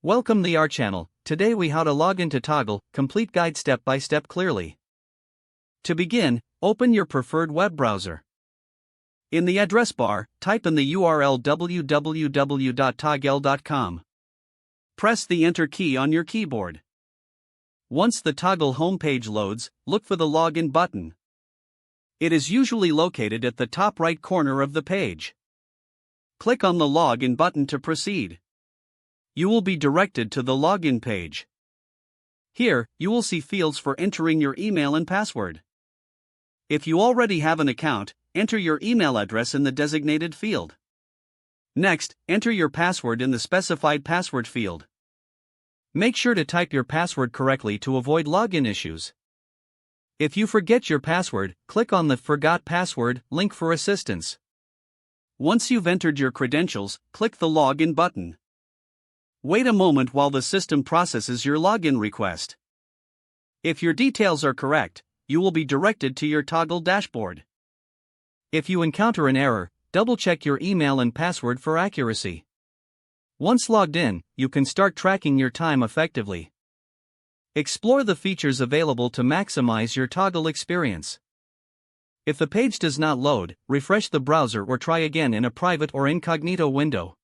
Welcome to our channel. Today we how to log into Toggl, complete guide step by step clearly. To begin, open your preferred web browser. In the address bar, type in the URL www.toggl.com. Press the Enter key on your keyboard. Once the Toggl homepage loads, look for the Login button. It is usually located at the top right corner of the page. Click on the Login button to proceed. You will be directed to the login page. Here, you will see fields for entering your email and password. If you already have an account, enter your email address in the designated field. Next, enter your password in the specified password field. Make sure to type your password correctly to avoid login issues. If you forget your password, click on the Forgot Password link for assistance. Once you've entered your credentials, click the Login button. Wait a moment while the system processes your login request. If your details are correct, you will be directed to your Toggl dashboard. If you encounter an error, double-check your email and password for accuracy. Once logged in, you can start tracking your time effectively. Explore the features available to maximize your Toggl experience. If the page does not load, refresh the browser or try again in a private or incognito window.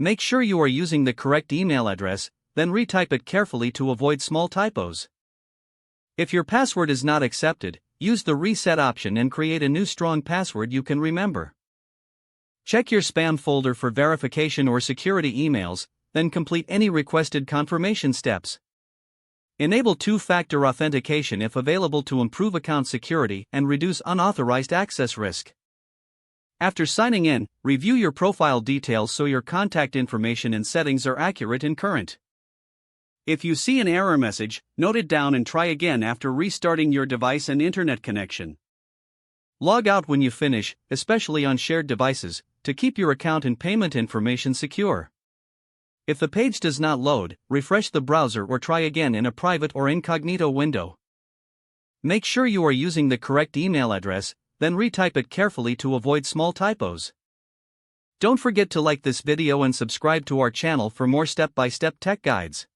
Make sure you are using the correct email address, then retype it carefully to avoid small typos. If your password is not accepted, use the reset option and create a new strong password you can remember. Check your spam folder for verification or security emails, then complete any requested confirmation steps. Enable two-factor authentication if available to improve account security and reduce unauthorized access risk. After signing in, review your profile details so your contact information and settings are accurate and current. If you see an error message, note it down and try again after restarting your device and internet connection. Log out when you finish, especially on shared devices, to keep your account and payment information secure. If the page does not load, refresh the browser or try again in a private or incognito window. Make sure you are using the correct email address, then retype it carefully to avoid small typos. Don't forget to like this video and subscribe to our channel for more step-by-step tech guides.